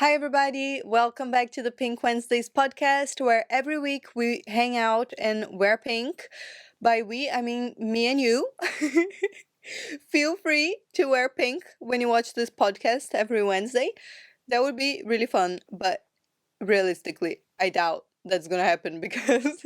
Hi, everybody. Welcome back to the Pink Wednesdays podcast, where every week we hang out and wear pink. By we, I mean me and you. Feel free to wear pink when you watch this podcast every Wednesday. That would be really fun, but realistically, I doubt that's gonna happen because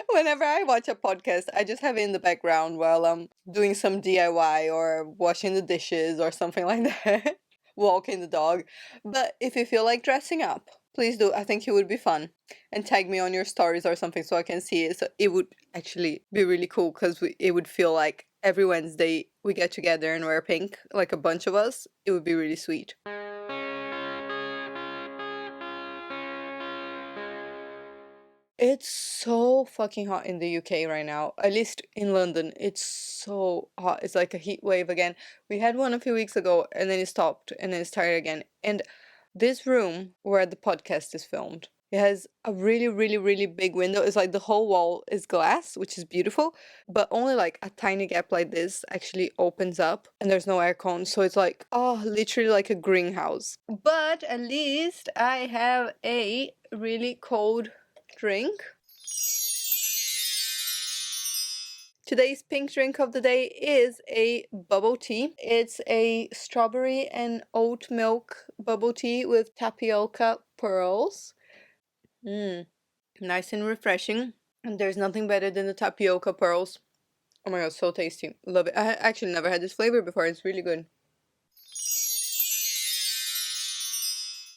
whenever I watch a podcast, I just have it in the background while I'm doing some DIY or washing the dishes or something like that, walking the dog. But if you feel like dressing up, please do. I think it would be fun. And tag me on your stories or something so I can see it. So it would actually be really cool because it would feel like every Wednesday we get together and wear pink, like a bunch of us. It would be really sweet. It's so fucking hot in the UK right now. At least in London, it's so hot. It's like a heat wave again. We had one a few weeks ago and then it stopped and then it started again. And this room where the podcast is filmed, it has a really, really, really big window. It's like the whole wall is glass, which is beautiful, but only like a tiny gap like this actually opens up and there's no aircon. So it's like, oh, literally like a greenhouse. But at least I have a really cold drink. Today's pink drink of the day is a bubble tea. It's a strawberry and oat milk bubble tea with tapioca pearls. Nice and refreshing. And there's nothing better than the tapioca pearls. Oh my god, so tasty. Love it. I actually never had this flavor before. It's really good.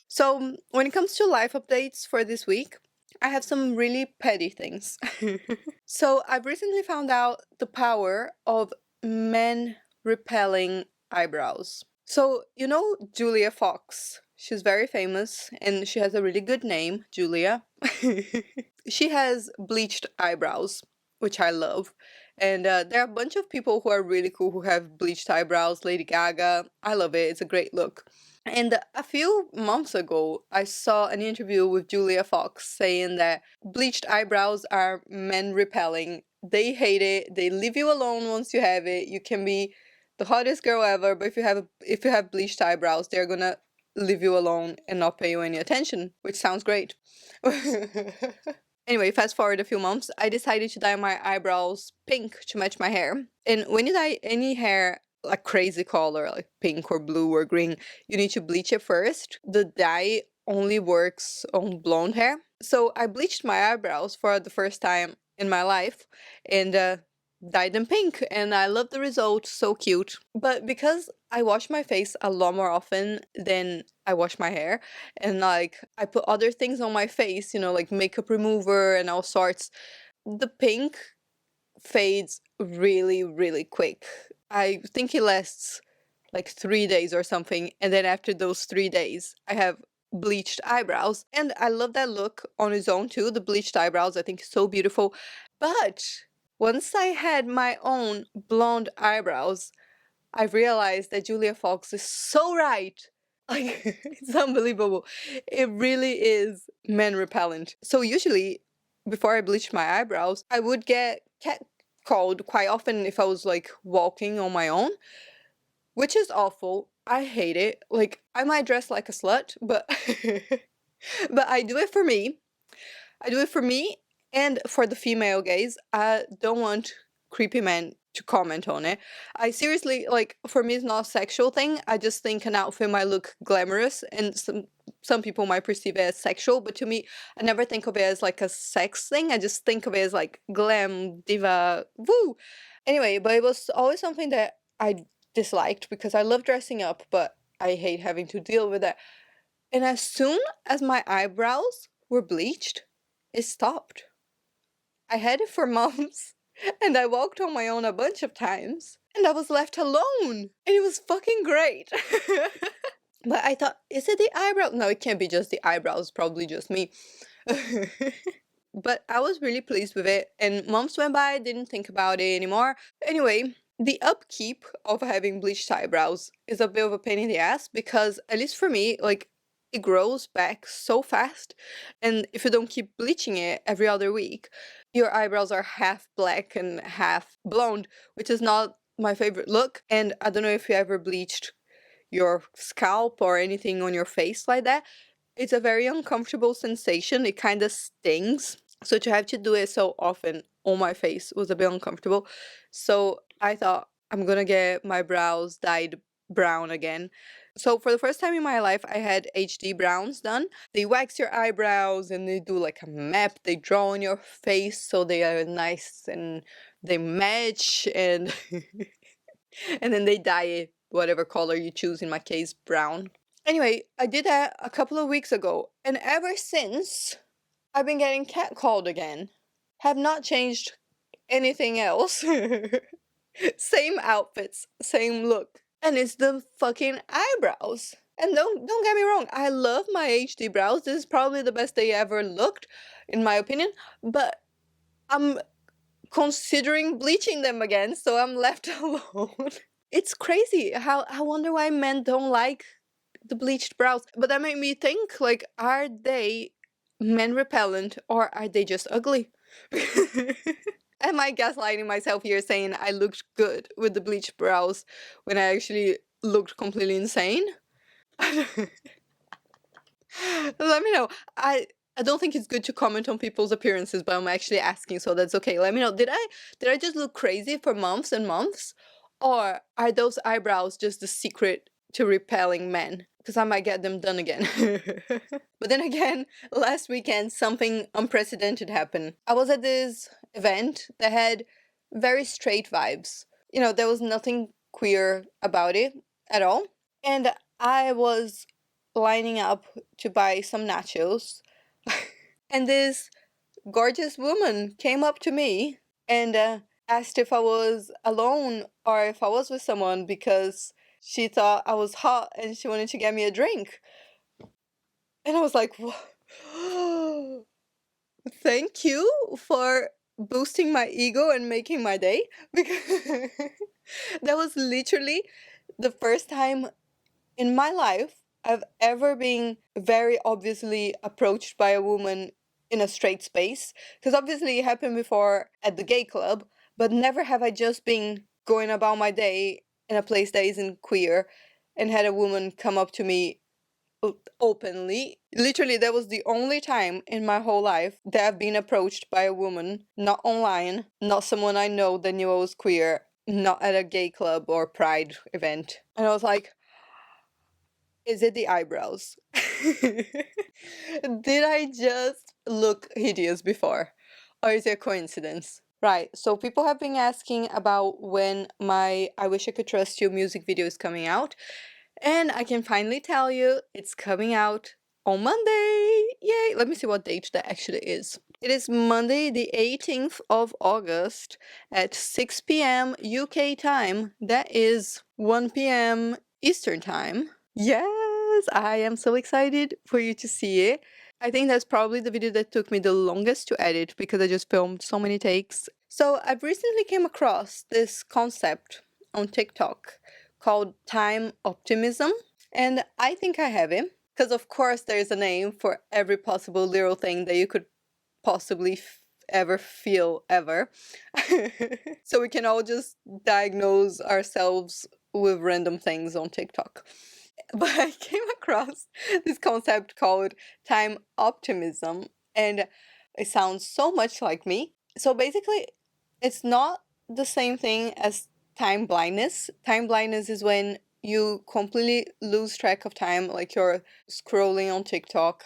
So, when it comes to life updates for this week, I have some really petty things. So, I've recently found out the power of men repelling eyebrows. So, you know Julia Fox? She's very famous and she has a really good name, Julia. She has bleached eyebrows, which I love. And there are a bunch of people who are really cool who have bleached eyebrows. Lady Gaga. I love it. It's a great look. And a few months ago, I saw an interview with Julia Fox saying that bleached eyebrows are men repelling. They hate it. They leave you alone once you have it. You can be the hottest girl ever, but if you have bleached eyebrows, they're gonna leave you alone and not pay you any attention, which sounds great. Anyway, fast forward a few months, I decided to dye my eyebrows pink to match my hair. And when you dye any hair a crazy color, like pink or blue or green, you need to bleach it first. The dye only works on blonde hair. So I bleached my eyebrows for the first time in my life and dyed them pink, and I love the result. So cute. But because I wash my face a lot more often than I wash my hair, and like I put other things on my face, like makeup remover and all sorts, the pink fades really, really quick. I think it lasts like 3 days or something, and then after those 3 days, I have bleached eyebrows, and I love that look on its own too. The bleached eyebrows, I think, is so beautiful. But once I had my own blonde eyebrows, I realized that Julia Fox is so right. Like, it's unbelievable. It really is men repellent. So usually, before I bleached my eyebrows, I would get catcalled quite often if I was like walking on my own, which is awful. I hate it. Like, I might dress like a slut, but but I do it for me. I do it for me and for the female gaze. I don't want creepy men to comment on it. I seriously, like, for me it's not a sexual thing. I just think an outfit might look glamorous and some people might perceive it as sexual, but to me, I never think of it as like a sex thing. I just think of it as like glam, diva, woo. Anyway, but it was always something that I disliked because I love dressing up, but I hate having to deal with that. And as soon as my eyebrows were bleached, it stopped. I had it for months, and I walked on my own a bunch of times, and I was left alone, and it was fucking great. But I thought, is it the eyebrow? No, it can't be just the eyebrows, probably just me. But I was really pleased with it, and months went by, I didn't think about it anymore. Anyway, the upkeep of having bleached eyebrows is a bit of a pain in the ass because, at least for me, like, it grows back so fast, and if you don't keep bleaching it every other week, your eyebrows are half black and half blonde, which is not my favorite look. And I don't know if you ever bleached your scalp or anything on your face like that. it's a very uncomfortable sensation. It kind of stings. So to have to do it so often on my face was a bit uncomfortable. So I thought I'm gonna get my brows dyed brown again. So for the first time in my life, I had HD browns done. They wax your eyebrows and they do like a map. They draw on your face so they are nice and they match and and then they dye it whatever color you choose. In my case, brown. Anyway, I did that a couple of weeks ago, and ever since I've been getting catcalled again. Have not changed anything else. Same outfits, same look. And it's the fucking eyebrows. And don't get me wrong, I love my HD brows. This is probably the best they ever looked, in my opinion. But I'm considering bleaching them again, so I'm left alone. It's crazy how I wonder why men don't like the bleached brows. But that made me think, like, are they men repellent or are they just ugly? Am I gaslighting myself here saying I looked good with the bleached brows when I actually looked completely insane? Let me know. I don't think it's good to comment on people's appearances, but I'm actually asking, so that's okay. Let me know. Did I just look crazy for months and months? Or are those eyebrows just the secret to repelling men? Because I might get them done again. But then again, last weekend something unprecedented happened. I was at this event that had very straight vibes. You know, there was nothing queer about it at all. And I was lining up to buy some nachos. And this gorgeous woman came up to me and asked if I was alone or if I was with someone because she thought I was hot and she wanted to get me a drink. And I was like, thank you for boosting my ego and making my day. Because that was literally the first time in my life I've ever been very obviously approached by a woman in a straight space. Because obviously it happened before at the gay club, but never have I just been going about my day in a place that isn't queer and had a woman come up to me openly. Literally, that was the only time in my whole life that I've been approached by a woman, not online, not someone I know that knew I was queer, not at a gay club or pride event. And I was like, is it the eyebrows? Did I just look hideous before? Or is it a coincidence? Right, so people have been asking about when my I Wish I Could Trust You music video is coming out. And I can finally tell you it's coming out on Monday. Yay! Let me see what date that actually is. It is Monday, the 18th of August at 6 p.m. UK time. That is 1 p.m. Eastern time. Yes, I am so excited for you to see it. I think that's probably the video that took me the longest to edit because I just filmed so many takes. So I've recently came across this concept on TikTok called time optimism, and I think I have it because of course there's a name for every possible little thing that you could possibly ever feel ever. So we can all just diagnose ourselves with random things on TikTok. But I came across this concept called time optimism, and it sounds so much like me. So basically, it's not the same thing as time blindness. Time blindness is when you completely lose track of time, like you're scrolling on TikTok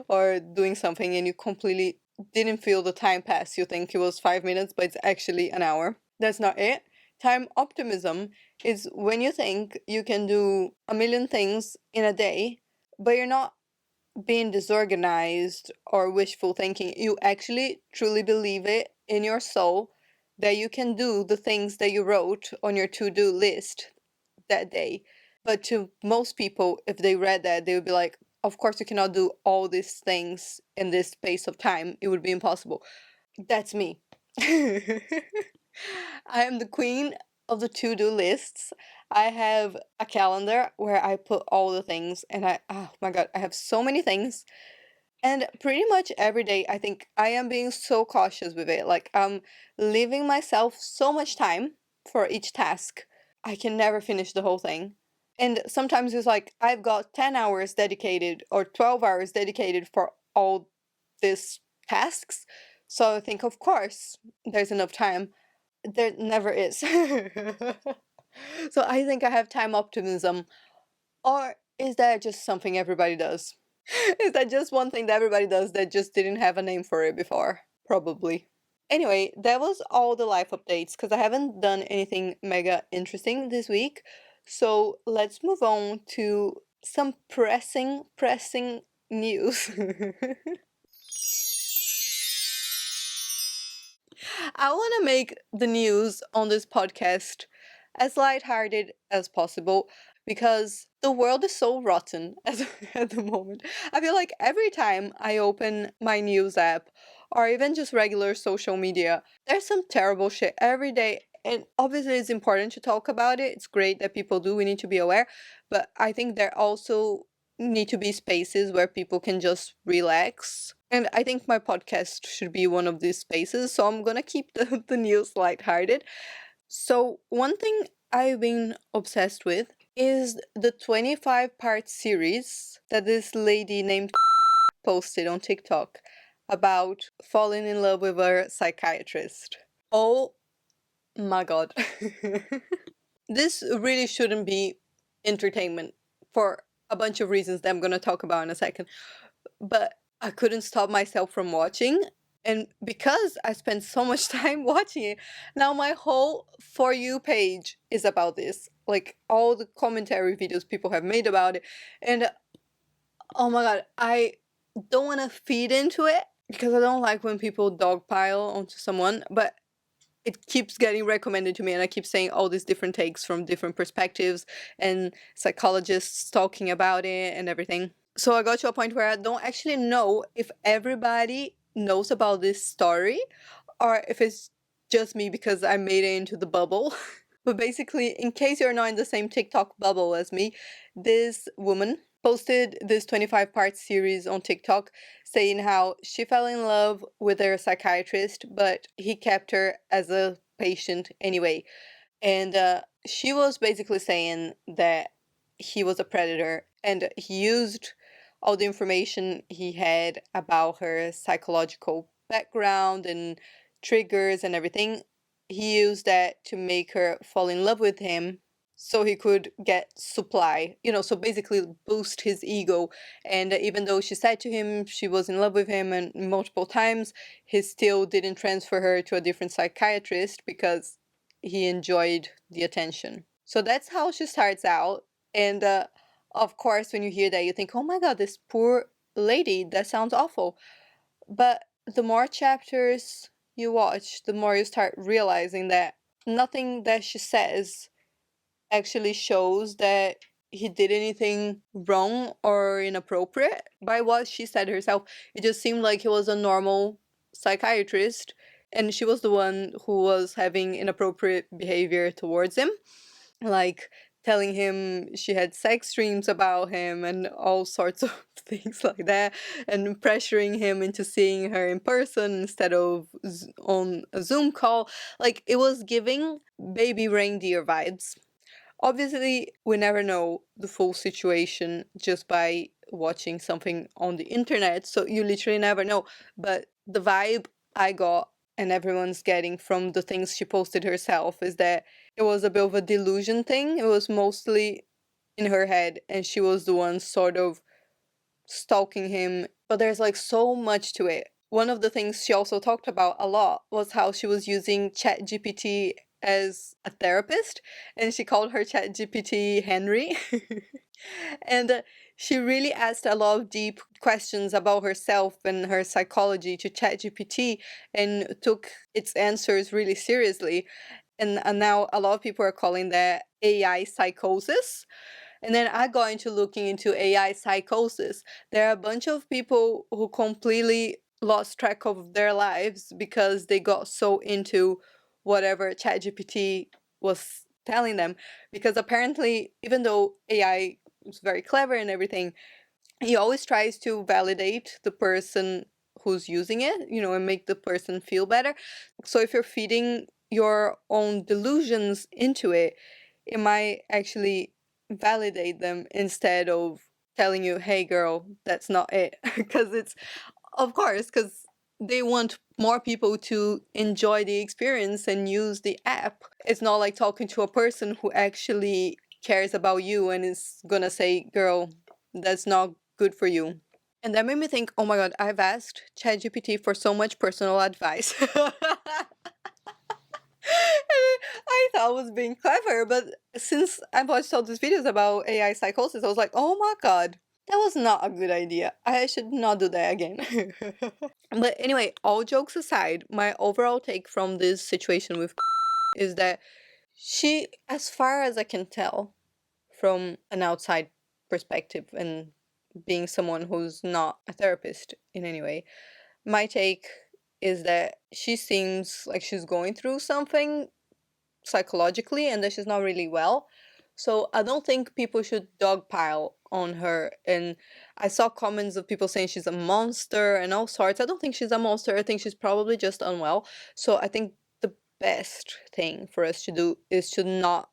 or doing something and you completely didn't feel the time pass. You think it was 5 minutes, but it's actually an hour. That's not it. Time optimism is when you think you can do a million things in a day, but you're not being disorganized or wishful thinking. You actually truly believe it in your soul that you can do the things that you wrote on your to-do list that day. But to most people, if they read that, they would be like, of course you cannot do all these things in this space of time. It would be impossible. That's me. I am the queen of the to-do lists. I have a calendar where I put all the things, and oh my god, I have so many things. And pretty much every day, I think I am being so cautious with it. Like, I'm leaving myself so much time for each task. I can never finish the whole thing. And sometimes it's like, I've got 10 hours dedicated or 12 hours dedicated for all these tasks. So I think, of course, there's enough time. There never is. So I think I have time optimism. Or is that just something everybody does? Is that just one thing that everybody does that just didn't have a name for it before? Probably. Anyway, that was all the life updates because I haven't done anything mega interesting this week. So let's move on to some pressing news. I want to make the news on this podcast as lighthearted as possible because the world is so rotten at the moment. I feel like every time I open my news app or even just regular social media, there's some terrible shit every day. And obviously, it's important to talk about it. It's great that people do. We need to be aware. But I think there also need to be spaces where people can just relax. And I think my podcast should be one of these spaces, so I'm gonna keep the news lighthearted. So, one thing I've been obsessed with is the 25-part series that this lady named posted on TikTok about falling in love with a psychiatrist. Oh my god. This really shouldn't be entertainment for a bunch of reasons that I'm gonna talk about in a second. But I couldn't stop myself from watching. And because I spent so much time watching it, now my whole For You page is about this. Like all the commentary videos people have made about it. And oh my god, I don't want to feed into it because I don't like when people dogpile onto someone. But it keeps getting recommended to me, and I keep saying all these different takes from different perspectives and psychologists talking about it and everything. So I got to a point where I don't actually know if everybody knows about this story or if it's just me because I made it into the bubble. But basically, in case you're not in the same TikTok bubble as me, this woman posted this 25-part series on TikTok saying how she fell in love with her psychiatrist, but he kept her as a patient anyway. And she was basically saying that he was a predator and he used all the information he had about her psychological background and triggers and everything. He used that to make her fall in love with him so he could get supply, so basically boost his ego. And even though she said to him she was in love with him and multiple times, he still didn't transfer her to a different psychiatrist because he enjoyed the attention. So that's how she starts out. And of course, when you hear that, you think, oh my god, this poor lady, that sounds awful. But the more chapters you watch, the more you start realizing that nothing that she says actually shows that he did anything wrong or inappropriate by what she said herself. It just seemed like he was a normal psychiatrist and she was the one who was having inappropriate behavior towards him, like telling him she had sex dreams about him and all sorts of things like that, and pressuring him into seeing her in person instead of on a Zoom call. Like, it was giving baby reindeer vibes. Obviously, we never know the full situation just by watching something on the internet, so you literally never know. But the vibe I got and everyone's getting from the things she posted herself is that it was a bit of a delusion thing. It was mostly in her head, and she was the one sort of stalking him. But there's like so much to it. One of the things she also talked about a lot was how she was using ChatGPT as a therapist, and she called her ChatGPT Henry. And she really asked a lot of deep questions about herself and her psychology to ChatGPT and took its answers really seriously. And now a lot of people are calling that AI psychosis. And then I got into looking into AI psychosis. There are a bunch of people who completely lost track of their lives because they got so into whatever ChatGPT was telling them. Because apparently, even though AI is very clever and everything, he always tries to validate the person who's using it, and make the person feel better. So if you're feeding your own delusions into it, it might actually validate them instead of telling you, hey girl, that's not it. Because it's, of course, because they want more people to enjoy the experience and use the app. It's not like talking to a person who actually cares about you and is gonna say, girl, that's not good for you. And that made me think, oh my god, I've asked ChatGPT for so much personal advice. I thought I was being clever, but since I watched all these videos about AI psychosis, I was like, oh my god, that was not a good idea. I should not do that again. But anyway, all jokes aside, my overall take from this situation with is that she, as far as I can tell from an outside perspective and being someone who's not a therapist in any way, my take is that she seems like she's going through something psychologically and that she's not really well. So I don't think people should dogpile on her. And I saw comments of people saying she's a monster and all sorts. I don't think she's a monster. I think she's probably just unwell. So I think the best thing for us to do is to not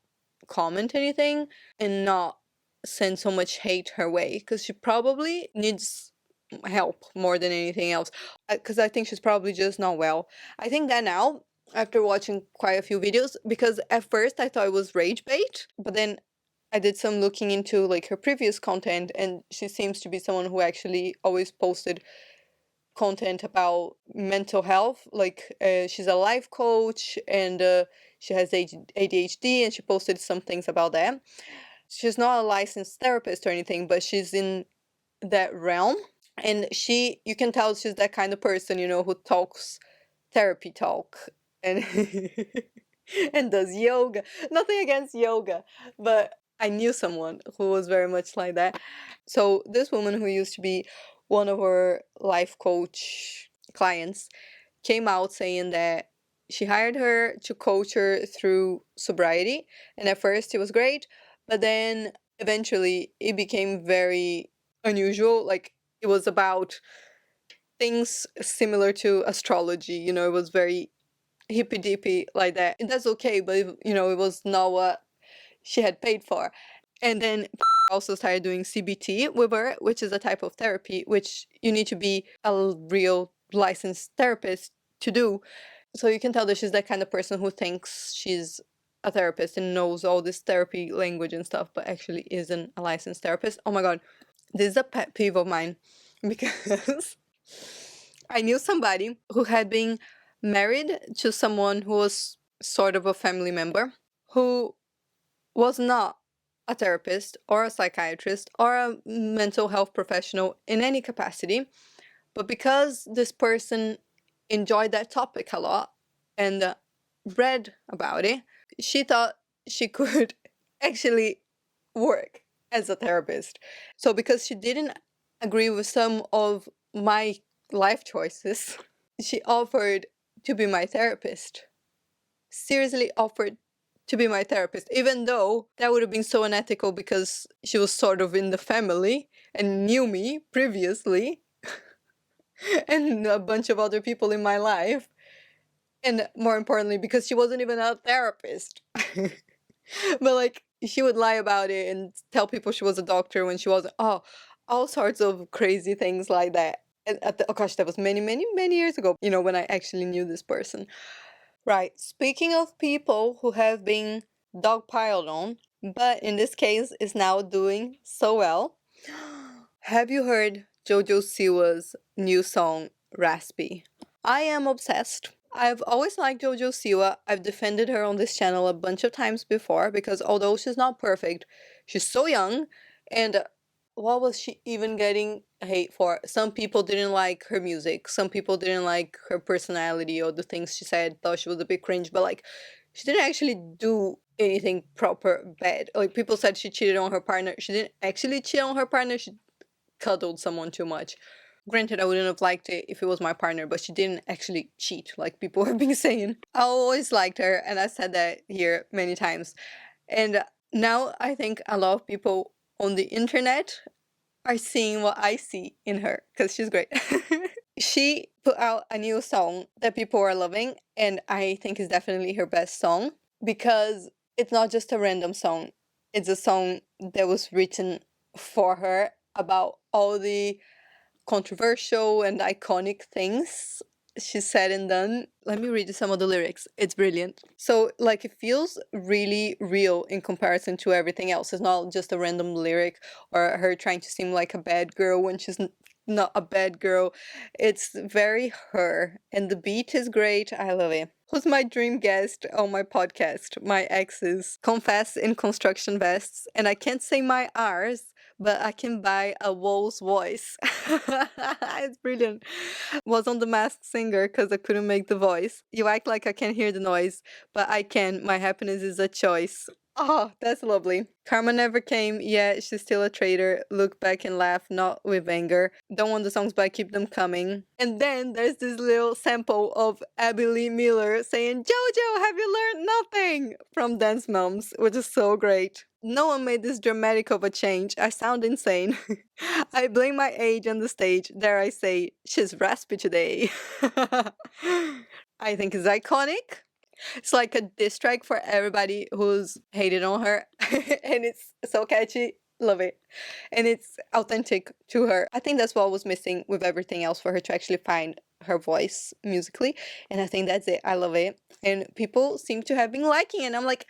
comment anything and not send so much hate her way, because she probably needs help more than anything else, because I think she's probably just not well. I think that now, after watching quite a few videos, because at first I thought it was rage bait, but then I did some looking into like her previous content, and she seems to be someone who actually always posted content about mental health. Like she's a life coach, and she has ADHD, and she posted some things about that. She's not a licensed therapist or anything, but she's in that realm. And she, you can tell she's that kind of person, you know, who talks therapy talk and and does yoga. Nothing against yoga, but I knew someone who was very much like that. So this woman who used to be one of her life coach clients came out saying that she hired her to coach her through sobriety, and at first it was great, but then eventually it became very unusual. Like, it was about things similar to astrology, you know, it was very hippy dippy like that. And that's okay, but you know, it was not what she had paid for. And then also started doing CBT with her, which is a type of therapy which you need to be a real licensed therapist to do. So you can tell that she's that kind of person who thinks she's a therapist and knows all this therapy language and stuff, but actually isn't a licensed therapist. Oh my god, this is a pet peeve of mine, because I knew somebody who had been married to someone who was sort of a family member, who was not a therapist or a psychiatrist or a mental health professional in any capacity, but because this person enjoyed that topic a lot and read about it, she thought she could actually work as a therapist. So because she didn't agree with some of my life choices, she offered to be my therapist. Seriously offered to be my therapist, even though that would have been so unethical because she was sort of in the family and knew me previously and a bunch of other people in my life. And more importantly, because she wasn't even a therapist. But like, she would lie about it and tell people she was a doctor when she wasn't. Oh, all sorts of crazy things like that. And oh gosh, that was many, many, many years ago, you know, when I actually knew this person. Right. Speaking of people who have been dogpiled on, but in this case is now doing so well. Have you heard Jojo Siwa's new song, Raspy? I am obsessed. I've always liked Jojo Siwa. I've defended her on this channel a bunch of times before because although she's not perfect, she's so young. And what was she even getting hate for? Some people didn't like her music. Some people didn't like her personality or the things she said, thought she was a bit cringe. But like, she didn't actually do anything proper bad. Like, people said she cheated on her partner. She didn't actually cheat on her partner. She cuddled someone too much. Granted, I wouldn't have liked it if it was my partner, but she didn't actually cheat, like people have been saying. I always liked her, and I said that here many times. And now I think a lot of people on the internet are seeing what I see in her, because she's great. She put out a new song that people are loving, and I think is definitely her best song, because it's not just a random song. It's a song that was written for her about all the controversial and iconic things she said and done. Let me read you some of the lyrics. It's brilliant. So, like, it feels really real in comparison to everything else. It's not just a random lyric or her trying to seem like a bad girl when she's not a bad girl. It's very her. And the beat is great. I love it. Who's my dream guest on my podcast? My exes confess in construction vests, and I can't say my R's, but I can buy a Wolf's voice. It's brilliant. Was on The Masked Singer because I couldn't make the voice. You act like I can't hear the noise, but I can. My happiness is a choice. Oh, that's lovely. Karma never came, yet she's still a traitor. Look back and laugh, not with anger. Don't want the songs, but I keep them coming. And then there's this little sample of Abby Lee Miller saying, Jojo, have you learned nothing? From Dance Moms, which is so great. No one made this dramatic of a change. I sound insane. I blame my age on the stage. Dare I say, she's raspy today. I think it's iconic. It's like a diss track for everybody who's hated on her. And it's so catchy. Love it. And it's authentic to her. I think that's what was missing with everything else for her to actually find her voice musically. And I think that's it. I love it. And people seem to have been liking it. And I'm like,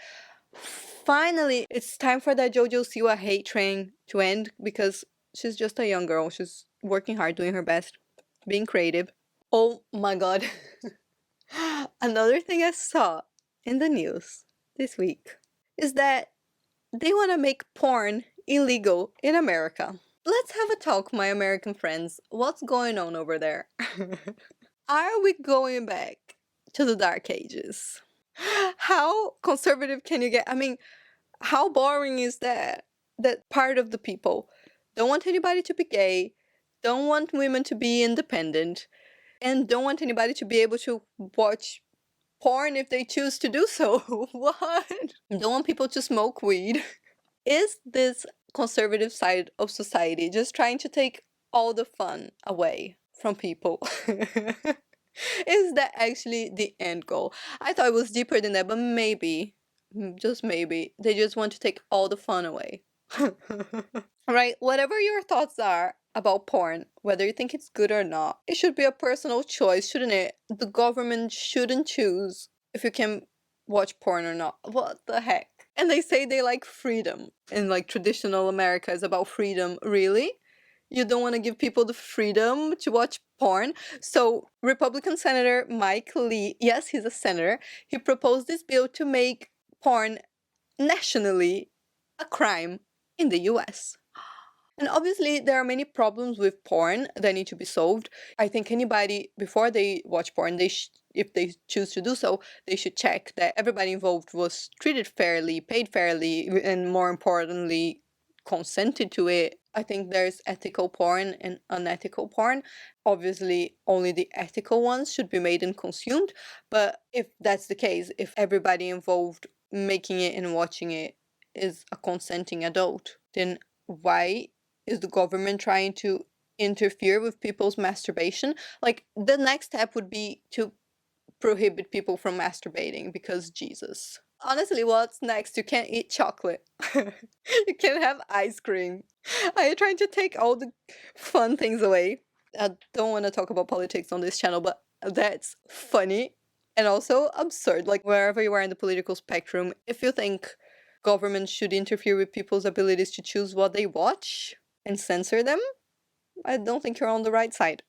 finally, it's time for that Jojo Siwa hate train to end because she's just a young girl. She's working hard, doing her best, being creative. Oh my god. Another thing I saw in the news this week is that they want to make porn illegal in America. Let's have a talk, my American friends. What's going on over there? Are we going back to the dark ages? How conservative can you get? I mean, how boring is that? That part of the people don't want anybody to be gay, don't want women to be independent, and don't want anybody to be able to watch porn if they choose to do so. What? Don't want people to smoke weed. Is this conservative side of society just trying to take all the fun away from people? Is that actually the end goal? I thought it was deeper than that, but maybe, just maybe, they just want to take all the fun away. Right? Whatever your thoughts are about porn, whether you think it's good or not, it should be a personal choice, shouldn't it? The government shouldn't choose if you can watch porn or not. What the heck? And they say they like freedom. And like traditional America is about freedom. Really? You don't want to give people the freedom to watch porn? So, Republican Senator Mike Lee, yes, he's a senator, he proposed this bill to make porn nationally a crime in the US. And obviously, there are many problems with porn that need to be solved. I think anybody, before they watch porn, if they choose to do so, they should check that everybody involved was treated fairly, paid fairly, and more importantly, consented to it. I think there's ethical porn and unethical porn. Obviously, only the ethical ones should be made and consumed. But if that's the case, if everybody involved making it and watching it is a consenting adult, then why is the government trying to interfere with people's masturbation? Like, the next step would be to prohibit people from masturbating because Jesus. Honestly, what's next? You can't eat chocolate. You can't have ice cream. Are you trying to take all the fun things away? I don't want to talk about politics on this channel, but that's funny and also absurd. Like, wherever you are in the political spectrum, if you think government should interfere with people's abilities to choose what they watch and censor them, I don't think you're on the right side.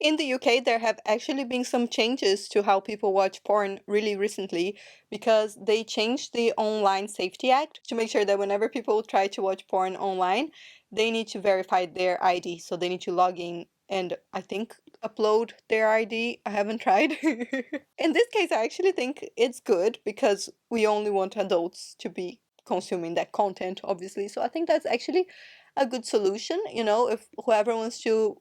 In the UK, there have actually been some changes to how people watch porn really recently because they changed the Online Safety Act to make sure that whenever people try to watch porn online, they need to verify their ID. So they need to log in and I think upload their ID. I haven't tried. In this case, I actually think it's good because we only want adults to be consuming that content, obviously. So I think that's actually a good solution, you know, if whoever wants to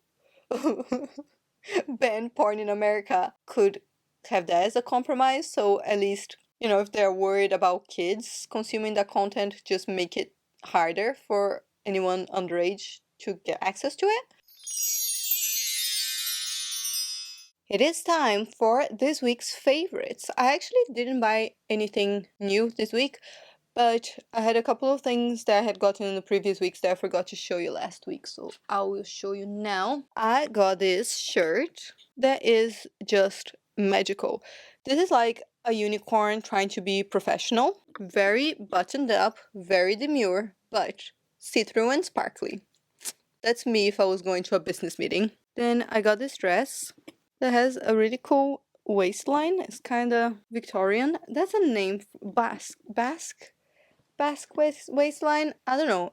ban porn in America could have that as a compromise. So at least, you know, if they're worried about kids consuming that content, just make it harder for anyone underage to get access to it. It is time for this week's favorites. I actually didn't buy anything new this week, But I had a couple of things that I had gotten in the previous weeks that I forgot to show you last week, so I will show you now. I got this shirt that is just magical. This is like a unicorn trying to be professional, very buttoned up, very demure, but see-through and sparkly. That's me if I was going to a business meeting. Then I got this dress that has a really cool waistline. It's kind of Victorian. That's a name. Basque waistline. I don't know.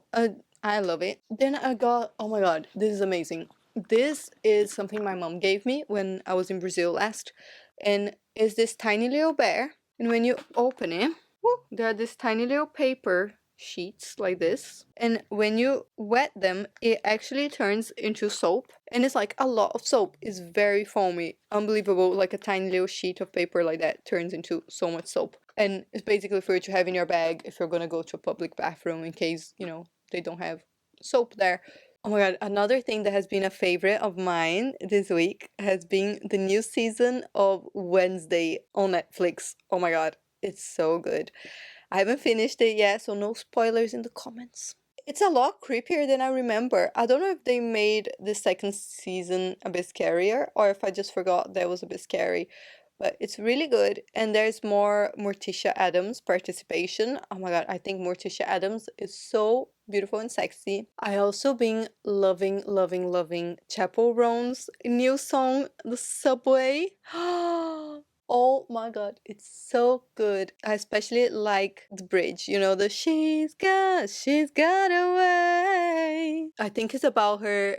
I love it. Then I got, oh my god, this is amazing. This is something my mom gave me when I was in Brazil last. And it's this tiny little bear. And when you open it, there are these tiny little paper sheets like this. And when you wet them, it actually turns into soap. And it's like a lot of soap. It's very foamy. Unbelievable. Like a tiny little sheet of paper like that turns into so much soap. And it's basically for you to have in your bag if you're gonna go to a public bathroom in case, they don't have soap there. Oh my god, another thing that has been a favorite of mine this week has been the new season of Wednesday on Netflix. Oh my god, it's so good. I haven't finished it yet, so no spoilers in the comments. It's a lot creepier than I remember. I don't know if they made the second season a bit scarier or if I just forgot that was a bit scary. But it's really good, and there's more Morticia Adams participation. Oh my god, I think Morticia Adams is so beautiful and sexy. I also been loving, loving, loving Chapel Roan's new song, The Subway. Oh my god, it's so good. I especially like the bridge, the she's got away. I think it's about her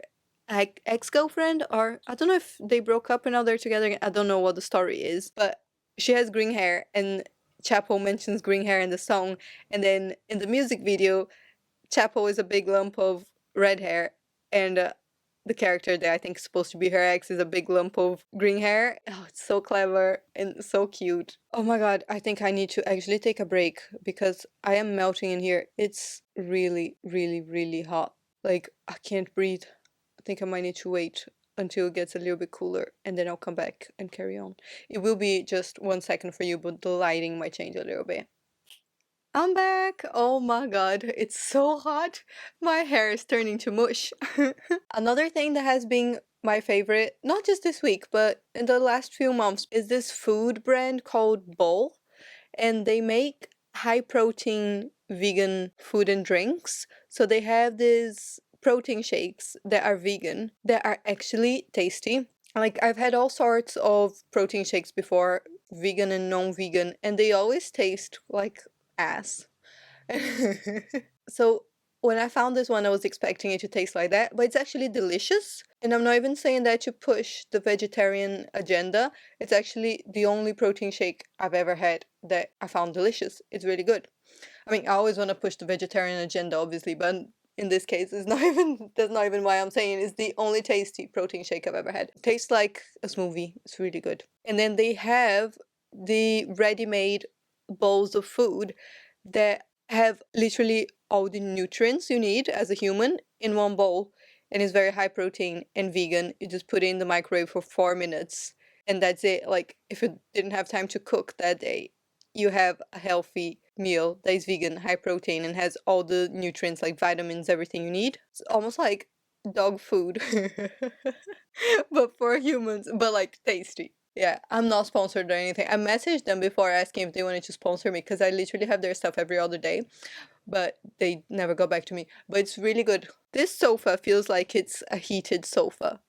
ex-girlfriend, or I don't know if they broke up and now they're together again. I don't know what the story is, but she has green hair and Chapo mentions green hair in the song, and then in the music video Chapo is a big lump of red hair, and the character that I think is supposed to be her ex is a big lump of green hair. Oh, it's so clever and so cute. Oh my god, I think I need to actually take a break because I am melting in here. It's really, really, really hot. Like, I can't breathe. I think I might need to wait until it gets a little bit cooler and then I'll come back and carry on. It will be just 1 second for you, but the lighting might change a little bit. I'm back! Oh my god, it's so hot! My hair is turning to mush. Another thing that has been my favorite, not just this week, but in the last few months, is this food brand called Bowl. And they make high protein vegan food and drinks. So they have these protein shakes that are vegan that are actually tasty. Like, I've had all sorts of protein shakes before, vegan and non-vegan, and they always taste like ass. So when I found this one, I was expecting it to taste like that, but it's actually delicious. And I'm not even saying that to push the vegetarian agenda. It's actually the only protein shake I've ever had that I found delicious. It's really good. I mean, I always want to push the vegetarian agenda, obviously, but in this case, that's not even why I'm saying it's the only tasty protein shake I've ever had. It tastes like a smoothie. It's really good. And then they have the ready-made bowls of food that have literally all the nutrients you need as a human in one bowl, and it's very high protein and vegan. You just put it in the microwave for 4 minutes and that's it. Like, if you didn't have time to cook that day, you have a healthy meal that is vegan, high protein, and has all the nutrients like vitamins, everything you need. It's almost like dog food, but for humans, but like tasty. Yeah, I'm not sponsored or anything. I messaged them before asking if they wanted to sponsor me because I literally have their stuff every other day, but they never got back to me. But it's really good. This sofa feels like it's a heated sofa.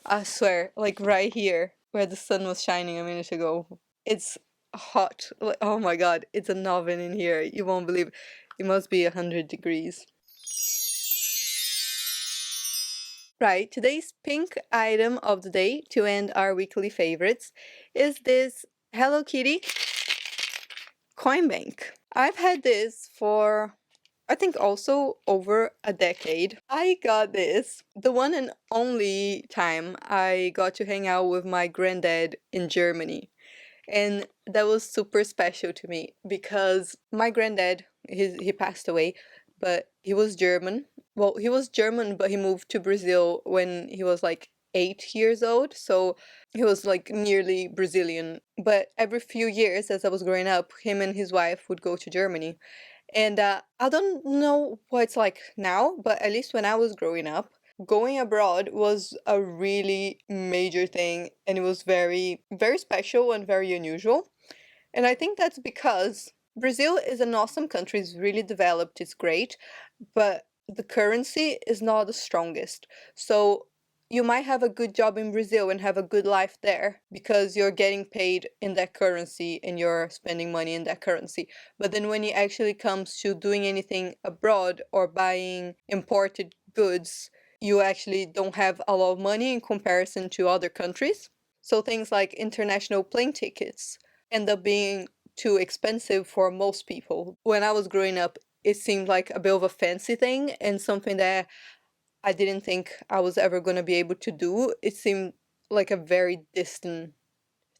I swear, like right here where the sun was shining a minute ago. It's hot. Like, oh my god, it's an oven in here. You won't believe. It must be 100 degrees. Right, today's pink item of the day to end our weekly favorites is this Hello Kitty coin bank. I've had this for, I think, also over a decade. I got this the one and only time I got to hang out with my granddad in Germany. And that was super special to me because my granddad, he passed away, but he was German. Well, he was German, but he moved to Brazil when he was like 8 years old. So he was like nearly Brazilian. But every few years, as I was growing up, him and his wife would go to Germany. And I don't know what it's like now, but at least when I was growing up, going abroad was a really major thing, and it was very, very special and very unusual. And I think that's because Brazil is an awesome country, it's really developed, it's great, but the currency is not the strongest. So you might have a good job in Brazil and have a good life there because you're getting paid in that currency and you're spending money in that currency. But then when it actually comes to doing anything abroad or buying imported goods, you actually don't have a lot of money in comparison to other countries. So things like international plane tickets end up being too expensive for most people. When I was growing up, it seemed like a bit of a fancy thing and something that I didn't think I was ever going to be able to do. It seemed like a very distant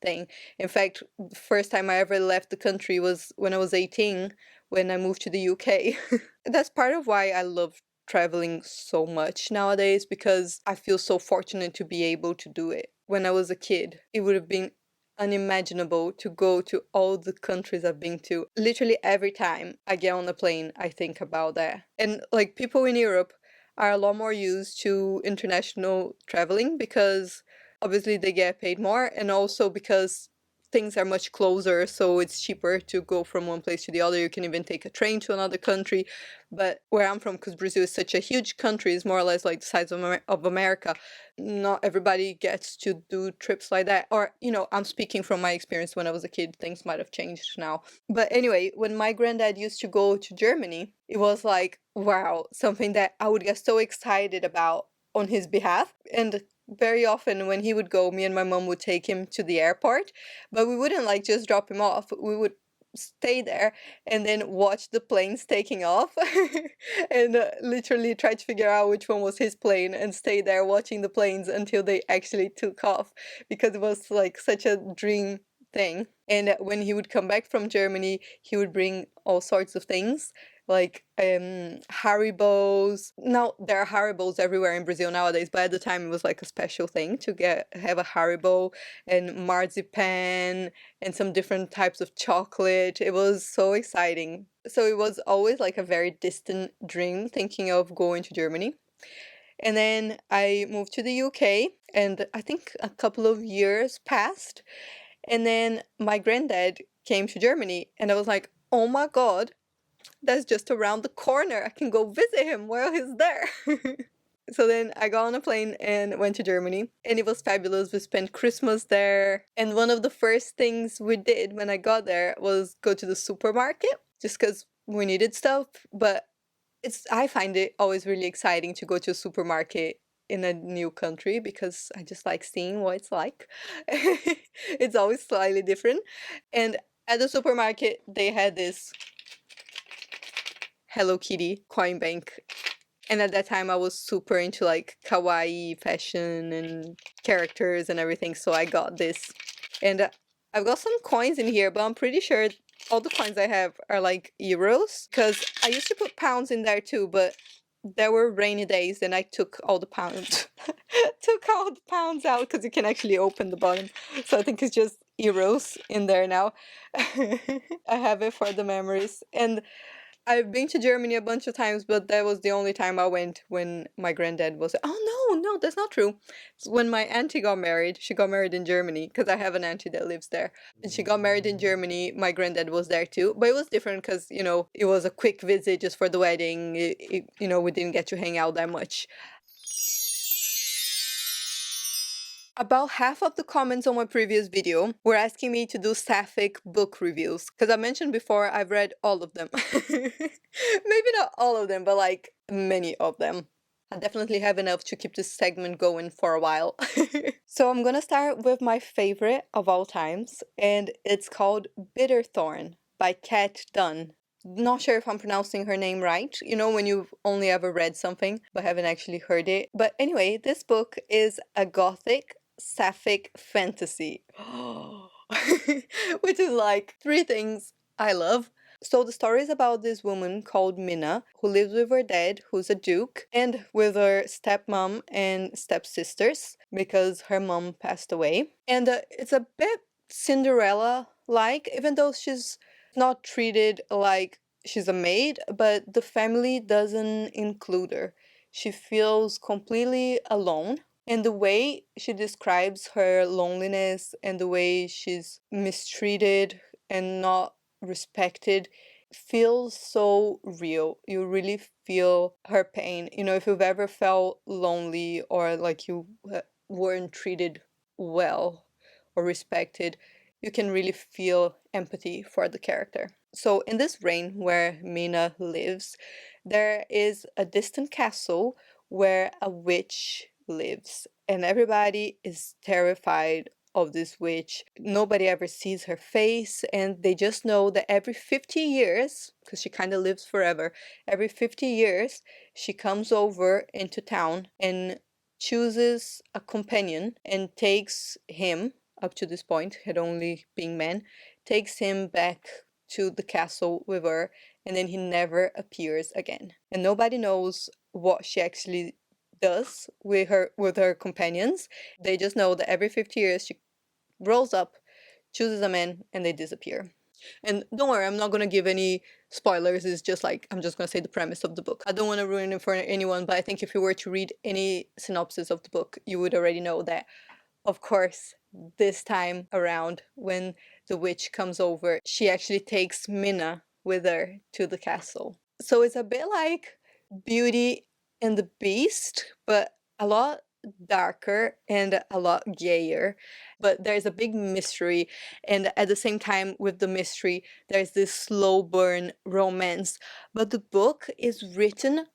thing. In fact, the first time I ever left the country was when I was 18, when I moved to the UK. That's part of why I love traveling so much nowadays, because I feel so fortunate to be able to do it. When I was a kid, it would have been unimaginable to go to all the countries I've been to. Literally every time I get on a plane, I think about that. And like people in Europe are a lot more used to international traveling because obviously they get paid more, and also because things are much closer, so it's cheaper to go from one place to the other. You can even take a train to another country. But where I'm from, because Brazil is such a huge country, it's more or less like the size of America, not everybody gets to do trips like that. Or, I'm speaking from my experience when I was a kid, things might have changed now. But anyway, when my granddad used to go to Germany, it was like, wow, something that I would get so excited about on his behalf. And very often when he would go, me and my mom would take him to the airport, but we wouldn't like just drop him off. We would stay there and then watch the planes taking off and literally try to figure out which one was his plane and stay there watching the planes until they actually took off, because it was like such a dream thing. And when he would come back from Germany, he would bring all sorts of things like Haribos. Now there are Haribos everywhere in Brazil nowadays, but at the time it was like a special thing to have a Haribo, and marzipan and some different types of chocolate. It was so exciting. So it was always like a very distant dream thinking of going to Germany. And then I moved to the UK, and I think a couple of years passed, and then my granddad came to Germany, and I was like, oh my god, that's just around the corner. I can go visit him while he's there. So then I got on a plane and went to Germany, and it was fabulous. We spent Christmas there, and one of the first things we did when I got there was go to the supermarket, just because we needed stuff. But I find it always really exciting to go to a supermarket in a new country, because I just like seeing what it's like. It's always slightly different. And at the supermarket, they had this Hello Kitty coin bank. And at that time, I was super into like kawaii fashion and characters and everything, so I got this. And I've got some coins in here, but I'm pretty sure all the coins I have are like euros, because I used to put pounds in there too, but there were rainy days and I took all the pounds took all the pounds out, because you can actually open the bottom. So I think it's just euros in there now. I have it for the memories. And I've been to Germany a bunch of times, but that was the only time I went when my granddad was. Oh no, no, that's not true. It's when my auntie got married. She got married in Germany, because I have an auntie that lives there, and she got married in Germany. My granddad was there too, but it was different because it was a quick visit just for the wedding. We didn't get to hang out that much. About half of the comments on my previous video were asking me to do sapphic book reviews, because I mentioned before I've read all of them. Maybe not all of them, but like many of them. I definitely have enough to keep this segment going for a while. So I'm gonna start with my favorite of all times, and it's called Bitterthorn by Kat Dunn. Not sure if I'm pronouncing her name right, when you've only ever read something but haven't actually heard it. But anyway, this book is a gothic sapphic fantasy, which is like three things I love. So the story is about this woman called Minna who lives with her dad, who's a duke, and with her stepmom and stepsisters because her mom passed away. And it's a bit Cinderella like, even though she's not treated like she's a maid, but the family doesn't include her. She feels completely alone. And the way she describes her loneliness and the way she's mistreated and not respected feels so real. You really feel her pain. You know, if you've ever felt lonely or like you weren't treated well or respected, you can really feel empathy for the character. So, in this reign where Mina lives, there is a distant castle where a witch lives, and everybody is terrified of this witch. Nobody ever sees her face, and they just know that every 50 years, because she kind of lives forever, every 50 years, she comes over into town and chooses a companion and takes him, up to this point, had only been men, takes him back to the castle with her, and then he never appears again. And nobody knows what she actually does with her companions. They just know that every 50 years she rolls up, chooses a man, and they disappear. And don't worry, I'm not gonna give any spoilers. It's just like I'm just gonna say the premise of the book. I don't want to ruin it for anyone, but I think if you were to read any synopsis of the book, you would already know that, of course, this time around, when the witch comes over, she actually takes Minna with her to the castle. So it's a bit like Beauty and the Beast, but a lot darker and a lot gayer. But there's a big mystery, and at the same time, with the mystery, there's this slow burn romance. But the book is written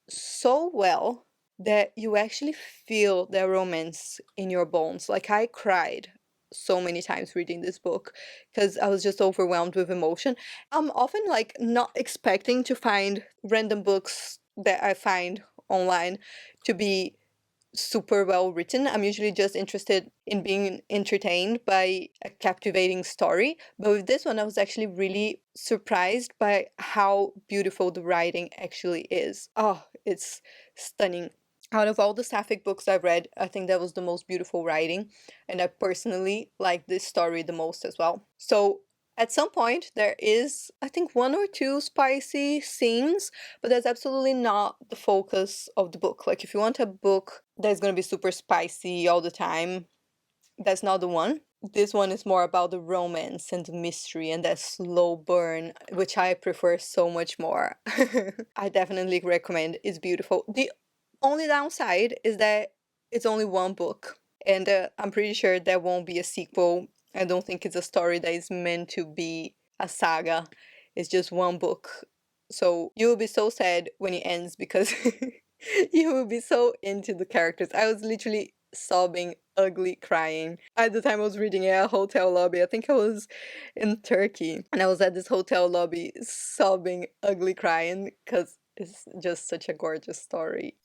so well that you actually feel the romance in your bones. Like, I cried so many times reading this book because I was just overwhelmed with emotion. I'm often like not expecting to find random books that I find online to be super well written. I'm usually just interested in being entertained by a captivating story. But with this one, I was actually really surprised by how beautiful the writing actually is. Oh, it's stunning. Out of all the sapphic books I've read, I think that was the most beautiful writing, and I personally like this story the most as well. So at some point, there is, I think, one or two spicy scenes, but that's absolutely not the focus of the book. Like, if you want a book that's going to be super spicy all the time, that's not the one. This one is more about the romance and the mystery and that slow burn, which I prefer so much more. I definitely recommend. It's beautiful. The only downside is that it's only one book, and I'm pretty sure there won't be a sequel. I don't think it's a story that is meant to be a saga. It's just one book. So you will be so sad when it ends because you will be so into the characters. I was literally sobbing, ugly crying. At the time I was reading it at a hotel lobby. I think I was in Turkey, and I was at this hotel lobby sobbing, ugly crying because it's just such a gorgeous story.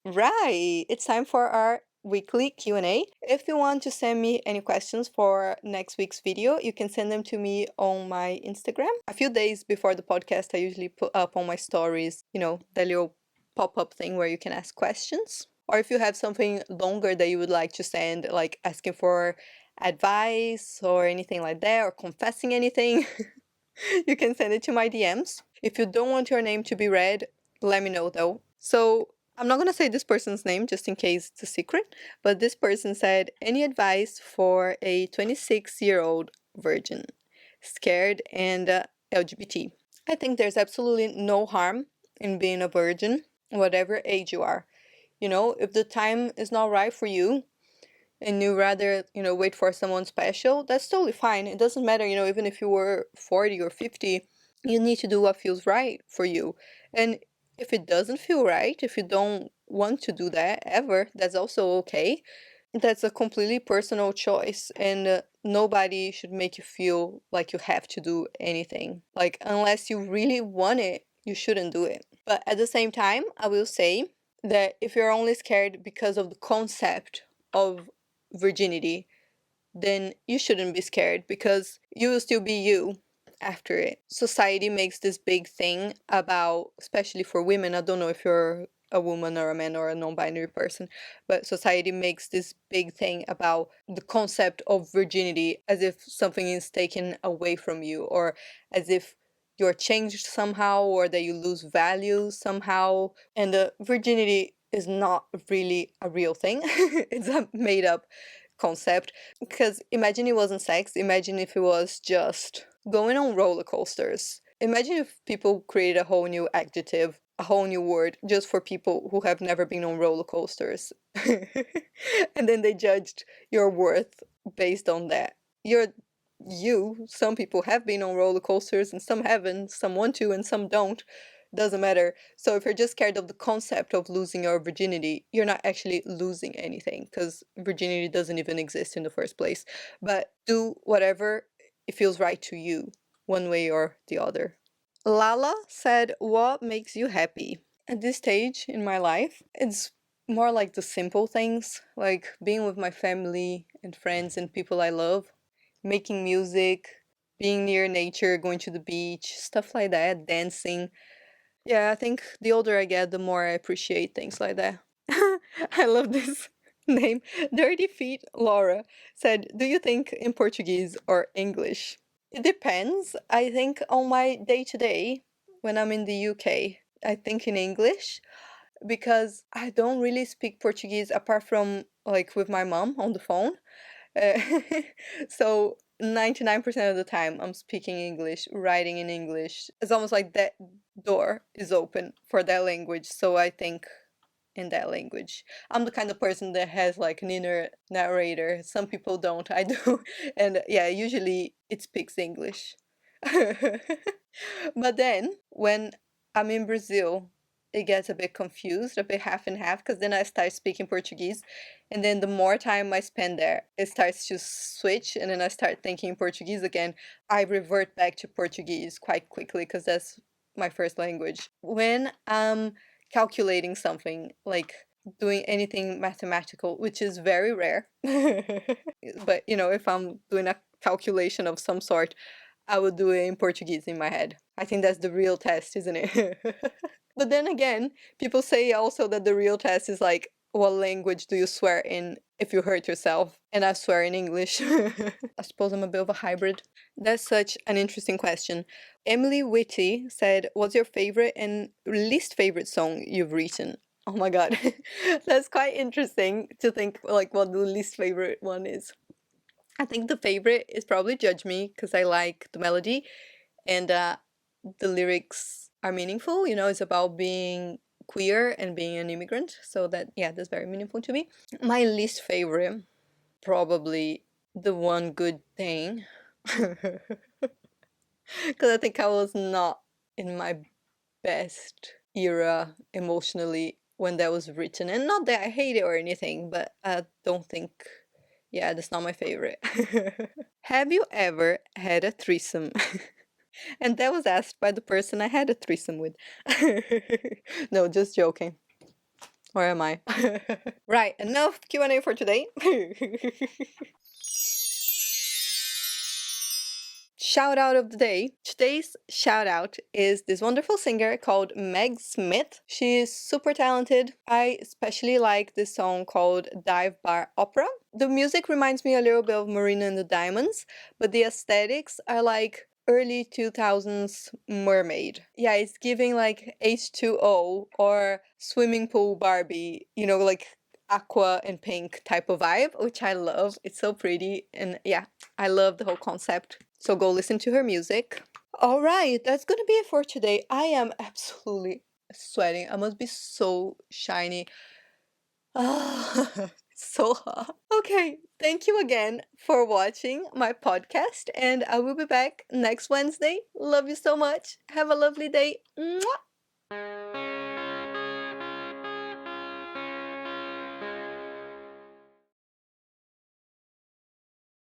Right, it's time for our weekly Q&A. If you want to send me any questions for next week's video, you can send them to me on my Instagram. A few days before the podcast, I usually put up on my stories, the little pop-up thing where you can ask questions. Or if you have something longer that you would like to send, like asking for advice or anything like that, or confessing anything, you can send it to my DMs. If you don't want your name to be read, let me know though. So I'm not going to say this person's name just in case it's a secret, but this person said, any advice for a 26-year-old virgin, scared and LGBT? I think there's absolutely no harm in being a virgin, whatever age you are. If the time is not right for you, and you rather, wait for someone special, that's totally fine. It doesn't matter, even if you were 40 or 50, you need to do what feels right for you. And if it doesn't feel right, if you don't want to do that ever, that's also okay. That's a completely personal choice, and nobody should make you feel like you have to do anything. Like, unless you really want it, you shouldn't do it. But at the same time, I will say that if you're only scared because of the concept of virginity, then you shouldn't be scared because you will still be you after it. Society makes this big thing about, especially for women, I don't know if you're a woman or a man or a non-binary person, but society makes this big thing about the concept of virginity as if something is taken away from you, or as if you're changed somehow, or that you lose value somehow. And virginity is not really a real thing. It's a made up concept. Because imagine it wasn't sex, imagine if it was just going on roller coasters. Imagine if people created a whole new adjective, a whole new word just for people who have never been on roller coasters. And then they judged your worth based on that. Some people have been on roller coasters and some haven't, some want to and some don't. Doesn't matter. So if you're just scared of the concept of losing your virginity, you're not actually losing anything, because virginity doesn't even exist in the first place. But do whatever it feels right to you, one way or the other. Lala said, "What makes you happy?" At this stage in my life, it's more like the simple things, like being with my family and friends and people I love, making music, being near nature, going to the beach, stuff like that, dancing. Yeah, I think the older I get, the more I appreciate things like that. I love this name. Dirty Feet Laura said, "Do you think in Portuguese or English?" It depends. I think on my day to day, when I'm in the UK, I think in English, because I don't really speak Portuguese apart from like with my mom on the phone. Uh, so 99% of the time I'm speaking English, writing in English. It's almost like that door is open for that language. So I think in that language. I'm the kind of person that has like an inner narrator. Some people don't. I do. And yeah, usually it speaks English. But then when I'm in Brazil, it gets a bit confused, a bit half and half, because then I start speaking Portuguese. And then the more time I spend there, it starts to switch. And then I start thinking Portuguese again. I revert back to Portuguese quite quickly because that's my first language. When I'm calculating something, like doing anything mathematical, which is very rare. But if I'm doing a calculation of some sort, I would do it in Portuguese in my head. I think that's the real test, isn't it? But then again, people say also that the real test is like, what language do you swear in if you hurt yourself? And I swear in English. I suppose I'm a bit of a hybrid. That's such an interesting question. Emily Whitty said, "What's your favorite and least favorite song you've written?" Oh my god. That's quite interesting to think like what the least favorite one is. I think the favorite is probably Judge Me, because I like the melody and the lyrics are meaningful. It's about being queer and being an immigrant. So that's very meaningful to me. My least favorite, probably The One Good Thing. Because I think I was not in my best era emotionally when that was written. And not that I hate it or anything, but I don't think, yeah, that's not my favorite. Have you ever had a threesome? And that was asked by the person I had a threesome with. No, just joking. Or am I? Right, enough Q&A for today. Shout out of the day. Today's shout out is this wonderful singer called Meg Smith. She is super talented. I especially like this song called Dive Bar Opera. The music reminds me a little bit of Marina and the Diamonds, but the aesthetics are like early 2000s mermaid. Yeah, it's giving like H2O or swimming pool Barbie, like aqua and pink type of vibe, which I love. It's so pretty, and yeah, I love the whole concept. So go listen to her music. All right, that's gonna be it for today. I am absolutely sweating. I must be so shiny. Ah, it's so hot. Okay, thank you again for watching my podcast, and I will be back next Wednesday. Love you so much. Have a lovely day. Mwah!